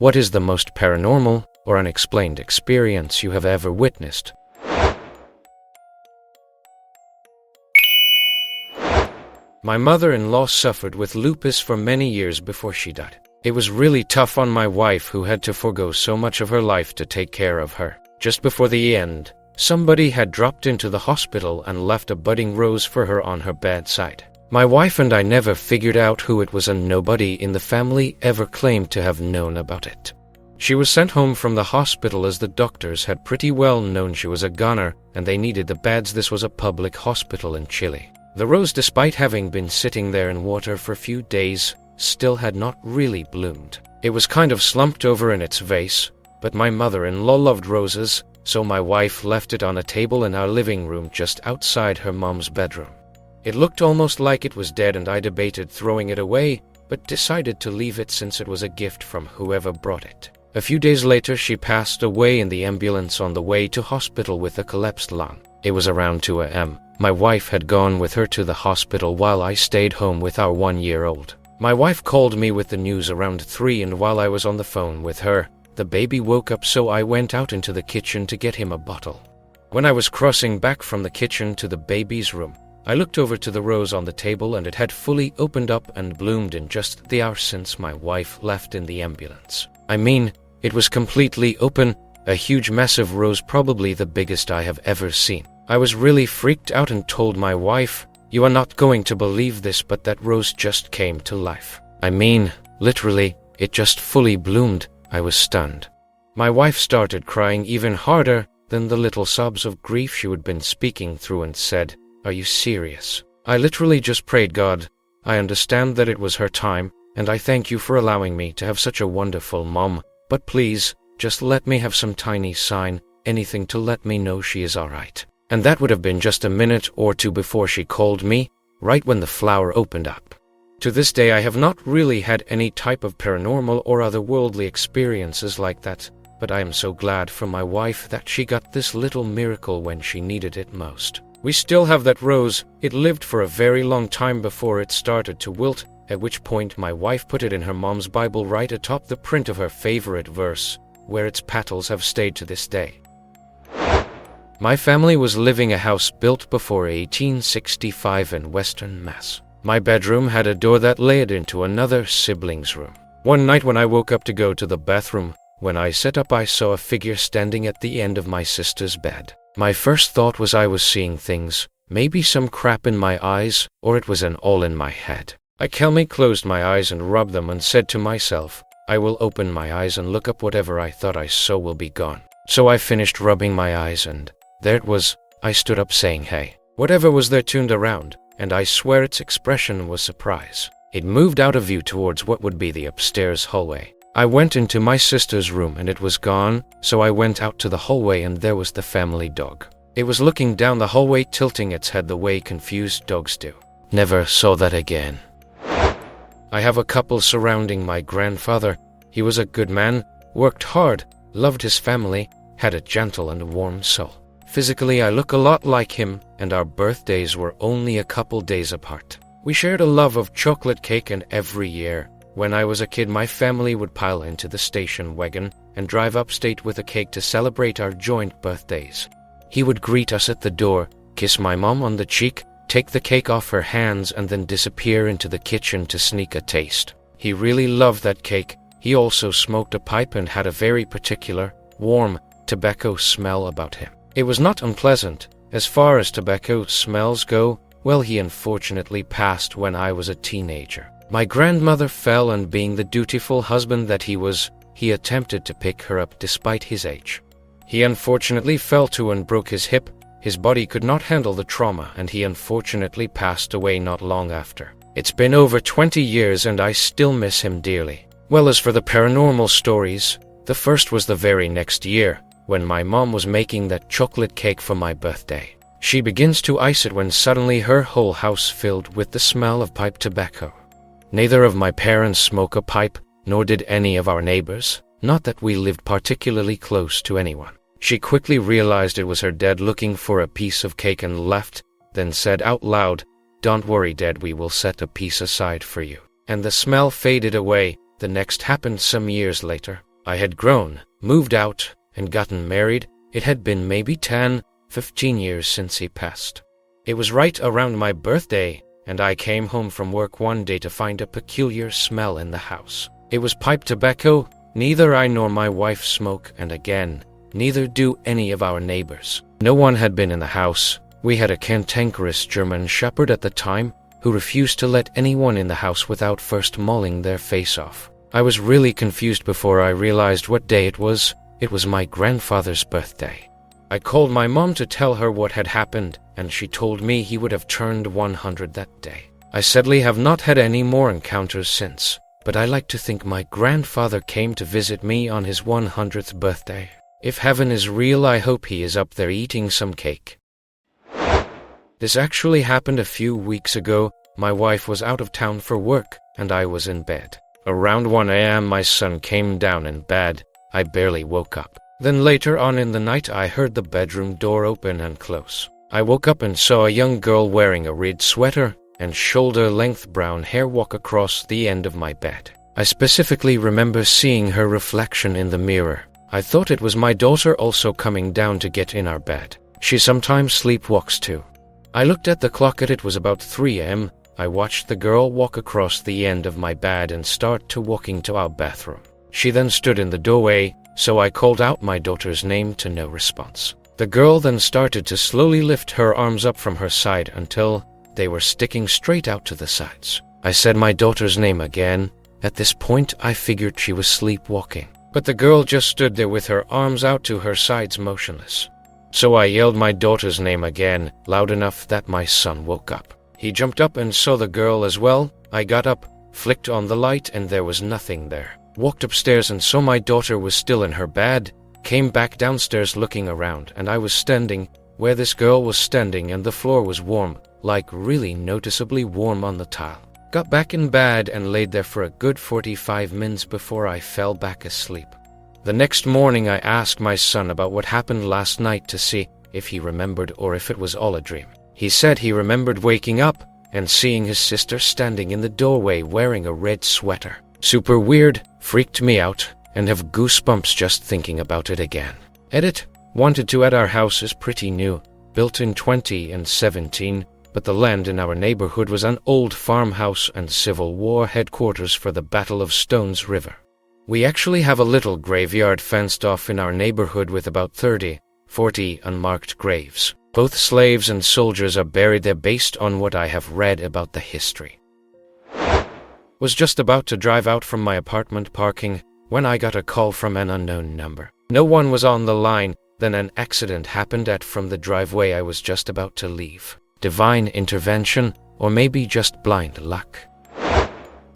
What is the most paranormal or unexplained experience you have ever witnessed? My mother-in-law suffered with lupus for many years before she died. It was really tough on my wife, who had to forego so much of her life to take care of her. Just before the end, somebody had dropped into the hospital and left a budding rose for her on her bedside. My wife and I never figured out who it was, and nobody in the family ever claimed to have known about it. She was sent home from the hospital as the doctors had pretty well known she was a goner and they needed the beds. This was a public hospital in Chile. The rose, despite having been sitting there in water for a few days, still had not really bloomed. It was kind of slumped over in its vase, but my mother-in-law loved roses, so my wife left it on a table in our living room just outside her mom's bedroom. It looked almost like it was dead, and I debated throwing it away, but decided to leave it since it was a gift from whoever brought it. A few days later, she passed away in the ambulance on the way to hospital with a collapsed lung. It was around 2 a.m. My wife had gone with her to the hospital while I stayed home with our 1-year-old. My wife called me with the news around 3, and while I was on the phone with her, the baby woke up, so I went out into the kitchen to get him a bottle. When I was crossing back from the kitchen to the baby's room, I looked over to the rose on the table, and it had fully opened up and bloomed in just the hour since my wife left in the ambulance. I mean, it was completely open, a huge massive rose, probably the biggest I have ever seen. I was really freaked out and told my wife, "You are not going to believe this, but that rose just came to life. I mean, literally, it just fully bloomed." I was stunned. My wife started crying even harder than the little sobs of grief she had been speaking through and said, "Are you serious?" I literally just prayed, "God, I understand that it was her time, and I thank you for allowing me to have such a wonderful mom, but please, just let me have some tiny sign, anything to let me know she is alright." And that would have been just a minute or two before she called me, right when the flower opened up. To this day, I have not really had any type of paranormal or otherworldly experiences like that, but I am so glad for my wife that she got this little miracle when she needed it most. We still have that rose. It lived for a very long time before it started to wilt, at which point my wife put it in her mom's Bible right atop the print of her favorite verse, where its petals have stayed to this day. My family was living in a house built before 1865 in Western Mass. My bedroom had a door that led into another sibling's room. One night when I woke up to go to the bathroom, when I sat up, I saw a figure standing at the end of my sister's bed. My first thought was I was seeing things, maybe some crap in my eyes, or it was all in my head. I calmly closed my eyes and rubbed them and said to myself, "I will open my eyes and look up. Whatever I thought I saw will be gone." So I finished rubbing my eyes, and there it was. I stood up saying, "Hey." Whatever was there turned around, and I swear its expression was surprise. It moved out of view towards what would be the upstairs hallway. I went into my sister's room and it was gone, so I went out to the hallway and there was the family dog. It was looking down the hallway, tilting its head the way confused dogs do. Never saw that again. I have a couple surrounding my grandfather. He was a good man, worked hard, loved his family, had a gentle and warm soul. Physically, I look a lot like him, and our birthdays were only a couple days apart. We shared a love of chocolate cake, and every year, when I was a kid, my family would pile into the station wagon and drive upstate with a cake to celebrate our joint birthdays. He would greet us at the door, kiss my mom on the cheek, take the cake off her hands, and then disappear into the kitchen to sneak a taste. He really loved that cake. He also smoked a pipe and had a very particular, warm, tobacco smell about him. It was not unpleasant. As far as tobacco smells go, well, he unfortunately passed when I was a teenager. My grandmother fell, and being the dutiful husband that he was, he attempted to pick her up despite his age. He unfortunately fell too and broke his hip. His body could not handle the trauma, and he unfortunately passed away not long after. It's been over 20 years and I still miss him dearly. Well, as for the paranormal stories, the first was the very next year, when my mom was making that chocolate cake for my birthday. She begins to ice it when suddenly her whole house filled with the smell of pipe tobacco. Neither of my parents smoke a pipe, nor did any of our neighbors, not that we lived particularly close to anyone. She quickly realized it was her dad looking for a piece of cake and left, then said out loud, "Don't worry, Dad, we will set a piece aside for you." And the smell faded away. The next happened some years later. I had grown, moved out, and gotten married. It had been maybe 10, 15 years since he passed. It was right around my birthday, and I came home from work one day to find a peculiar smell in the house. It was pipe tobacco. Neither I nor my wife smoke, and again, neither do any of our neighbors. No one had been in the house. We had a cantankerous German shepherd at the time who refused to let anyone in the house without first mauling their face off. I was really confused before I realized what day it was. It was my grandfather's birthday. I called my mom to tell her what had happened, and she told me he would have turned 100 that day. I sadly have not had any more encounters since, but I like to think my grandfather came to visit me on his 100th birthday. If heaven is real, I hope he is up there eating some cake. This actually happened a few weeks ago. My wife was out of town for work, and I was in bed. Around 1 a.m. my son came down in bed. I barely woke up. Then later on in the night I heard the bedroom door open and close. I woke up and saw a young girl wearing a red sweater and shoulder-length brown hair walk across the end of my bed. I specifically remember seeing her reflection in the mirror. I thought it was my daughter also coming down to get in our bed. She sometimes sleepwalks too. I looked at the clock and it was about 3 a.m. I watched the girl walk across the end of my bed and start to walking to our bathroom. She then stood in the doorway, so I called out my daughter's name to no response. The girl then started to slowly lift her arms up from her side until they were sticking straight out to the sides. I said my daughter's name again. At this point, I figured she was sleepwalking, but the girl just stood there with her arms out to her sides motionless. So I yelled my daughter's name again, loud enough that my son woke up. He jumped up and saw the girl as well. I got up, flicked on the light, and there was nothing there. Walked upstairs and saw my daughter was still in her bed. Came back downstairs looking around, and I was standing where this girl was standing, and the floor was warm, like really noticeably warm on the tile. Got back in bed and laid there for a good 45 minutes before I fell back asleep. The next morning I asked my son about what happened last night to see if he remembered or if it was all a dream. He said he remembered waking up and seeing his sister standing in the doorway wearing a red sweater. Super weird, freaked me out, and have goosebumps just thinking about it again. Edit. Wanted to add our house is pretty new, built in 2017, but the land in our neighborhood was an old farmhouse and Civil War headquarters for the Battle of Stones River. We actually have a little graveyard fenced off in our neighborhood with about 40 unmarked graves. Both slaves and soldiers are buried there based on what I have read about the history. Was just about to drive out from my apartment parking when I got a call from an unknown number. No one was on the line, then an accident happened from the driveway I was just about to leave. Divine intervention, or maybe just blind luck.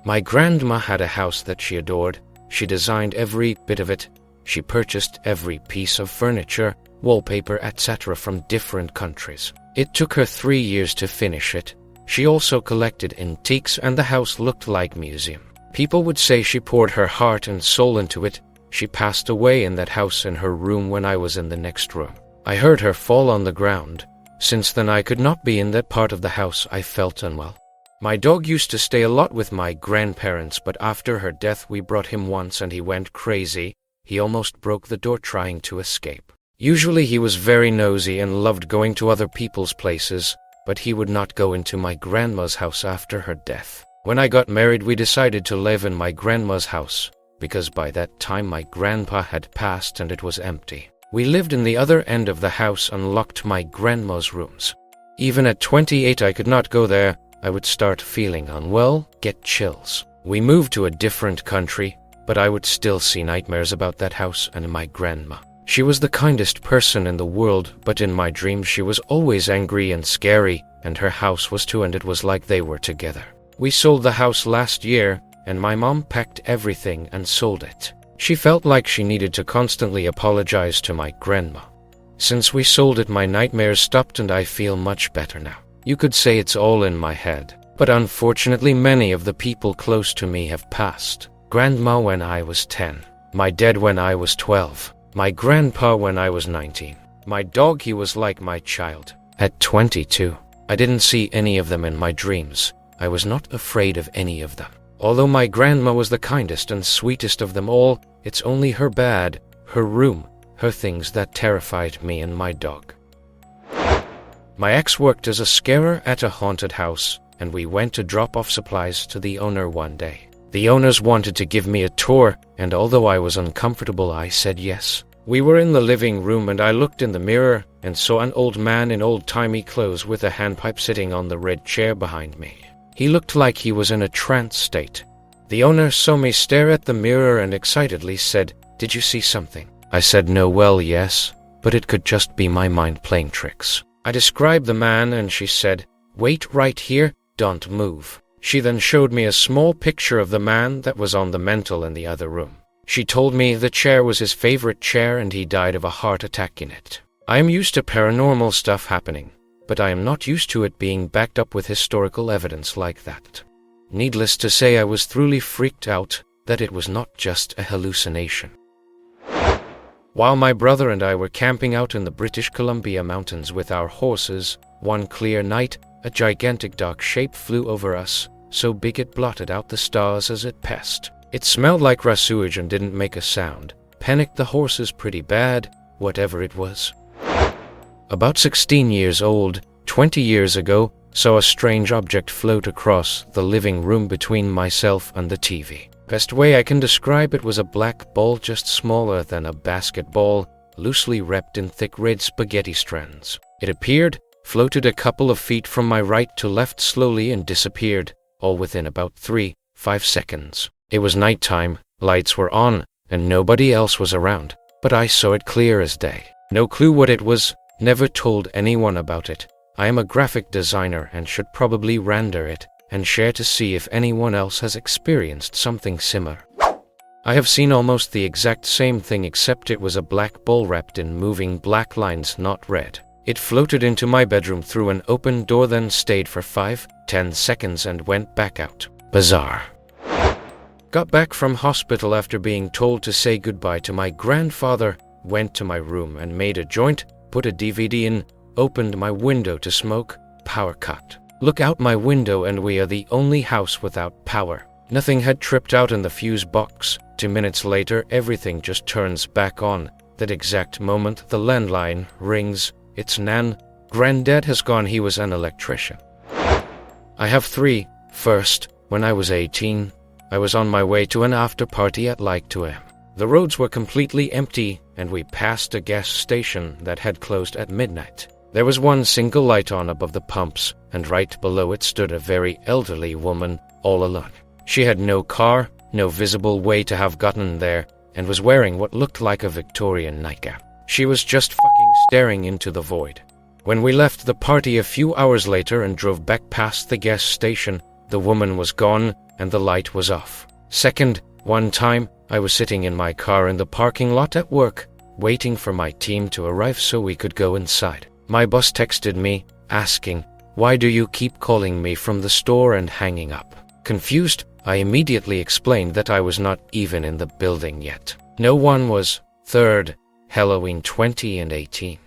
My grandma had a house that she adored. She designed every bit of it. She purchased every piece of furniture, wallpaper, etc. from different countries. It took her 3 years to finish it. She also collected antiques, and the house looked like a museum. People would say she poured her heart and soul into it. She passed away in that house in her room when I was in the next room. I heard her fall on the ground. Since then I could not be in that part of the house. I felt unwell. My dog used to stay a lot with my grandparents, but after her death we brought him once and he went crazy. He almost broke the door trying to escape. Usually he was very nosy and loved going to other people's places, but he would not go into my grandma's house after her death. When I got married, we decided to live in my grandma's house, because by that time my grandpa had passed and it was empty. We lived in the other end of the house and locked my grandma's rooms. Even at 28 I could not go there. I would start feeling unwell, get chills. We moved to a different country, but I would still see nightmares about that house and my grandma. She was the kindest person in the world, but in my dreams she was always angry and scary, and her house was too, and it was like they were together. We sold the house last year, and my mom packed everything and sold it. She felt like she needed to constantly apologize to my grandma. Since we sold it, my nightmares stopped and I feel much better now. You could say it's all in my head, but unfortunately many of the people close to me have passed. Grandma when I was 10, my dad when I was 12, my grandpa when I was 19. My dog, he was like my child. At 22, I didn't see any of them in my dreams. I was not afraid of any of them. Although my grandma was the kindest and sweetest of them all, It's only her bed, her room, her things that terrified me and my dog. My ex worked as a scarer at a haunted house, and we went to drop off supplies to the owner one day. The owners wanted to give me a tour, and although I was uncomfortable, I said yes. We were in the living room, and I looked in the mirror and saw an old man in old-timey clothes with a handpipe sitting on the red chair behind me. He looked like he was in a trance state. The owner saw me stare at the mirror and excitedly said, "Did you see something?" I said no, well, yes, but it could just be my mind playing tricks. I described the man and she said, "Wait right here, don't move." She then showed me a small picture of the man that was on the mantel in the other room. She told me the chair was his favorite chair and he died of a heart attack in it. I am used to paranormal stuff happening, but I am not used to it being backed up with historical evidence like that. Needless to say, I was truly freaked out that it was not just a hallucination. While my brother and I were camping out in the British Columbia mountains with our horses, one clear night, a gigantic dark shape flew over us, so big it blotted out the stars as it passed. It smelled like raw sewage and didn't make a sound. Panicked the horses pretty bad, whatever it was. About 16 years old, 20 years ago, saw a strange object float across the living room between myself and the TV. Best way I can describe it was a black ball just smaller than a basketball, loosely wrapped in thick red spaghetti strands. It appeared, floated a couple of feet from my right to left slowly and disappeared, all within about 3-5 seconds. It was nighttime, lights were on, and nobody else was around, but I saw it clear as day. No clue what it was, never told anyone about it. I am a graphic designer and should probably render it and share to see if anyone else has experienced something similar. I have seen almost the exact same thing, except it was a black ball wrapped in moving black lines, not red. It floated into my bedroom through an open door, then stayed for 5-10 seconds and went back out. Bizarre. Got back from hospital after being told to say goodbye to my grandfather, went to my room and made a joint, put a DVD in, opened my window to smoke, power cut. Look out my window and we are the only house without power. Nothing had tripped out in the fuse box. 2 minutes later, everything just turns back on. That exact moment, the landline rings. It's Nan. Granddad has gone, he was an electrician. I have 3. First, when I was 18, I was on my way to an after party at like 2 a.m. The roads were completely empty and we passed a gas station that had closed at midnight. There was one single light on above the pumps, and right below it stood a very elderly woman, all alone. She had no car, no visible way to have gotten there, and was wearing what looked like a Victorian nightcap. She was just fucking staring into the void. When we left the party a few hours later and drove back past the gas station, the woman was gone and the light was off. Second, one time, I was sitting in my car in the parking lot at work, waiting for my team to arrive so we could go inside. My boss texted me, asking, "Why do you keep calling me from the store?" and hanging up. Confused, I immediately explained that I was not even in the building yet. No one was. Third, Halloween 2018.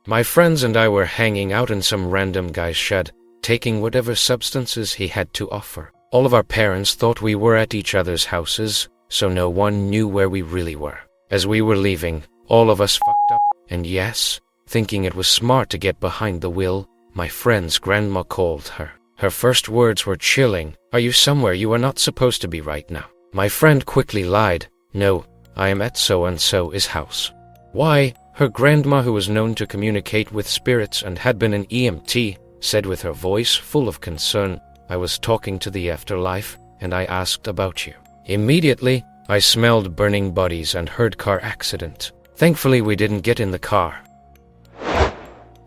My friends and I were hanging out in some random guy's shed, taking whatever substances he had to offer. All of our parents thought we were at each other's houses, so no one knew where we really were. As we were leaving, all of us fucked up, and yes, thinking it was smart to get behind the wheel, my friend's grandma called her. Her first words were chilling. "Are you somewhere you are not supposed to be right now?" My friend quickly lied. "No, I am at so-and-so's house." Why? Her grandma, who was known to communicate with spirits and had been an EMT, said with her voice full of concern, "I was talking to the afterlife, and I asked about you." Immediately, I smelled burning bodies and heard car accident. Thankfully, we didn't get in the car.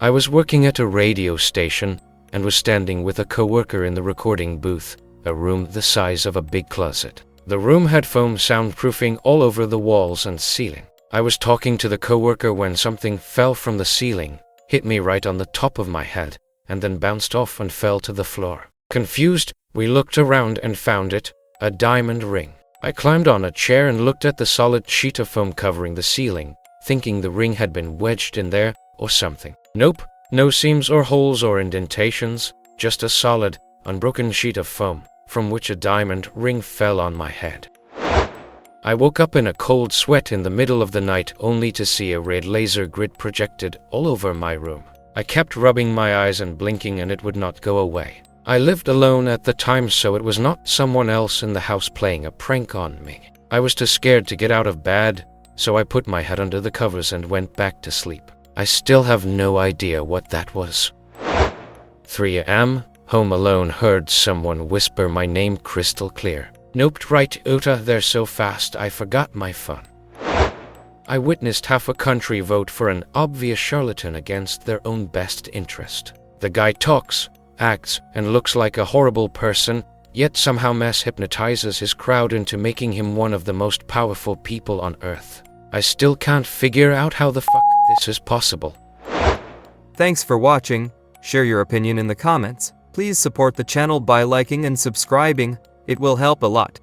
I was working at a radio station and was standing with a coworker in the recording booth, a room the size of a big closet. The room had foam soundproofing all over the walls and ceiling. I was talking to the coworker when something fell from the ceiling, hit me right on the top of my head, and then bounced off and fell to the floor. Confused, we looked around and found it, a diamond ring. I climbed on a chair and looked at the solid sheet of foam covering the ceiling, thinking the ring had been wedged in there or something. Nope, no seams or holes or indentations, just a solid, unbroken sheet of foam, from which a diamond ring fell on my head. I woke up in a cold sweat in the middle of the night only to see a red laser grid projected all over my room. I kept rubbing my eyes and blinking and it would not go away. I lived alone at the time, so it was not someone else in the house playing a prank on me. I was too scared to get out of bed, so I put my head under the covers and went back to sleep. I still have no idea what that was. 3 a.m. Home alone, heard someone whisper my name crystal clear. Nope, right, Uta, they're so fast I forgot my phone. I witnessed half a country vote for an obvious charlatan against their own best interest. The guy talks, acts, and looks like a horrible person, yet somehow hypnotizes his crowd into making him one of the most powerful people on earth. I still can't figure out how the fuck this is possible. Thanks for watching. Share your opinion in the comments. Please support the channel by liking and subscribing. It will help a lot.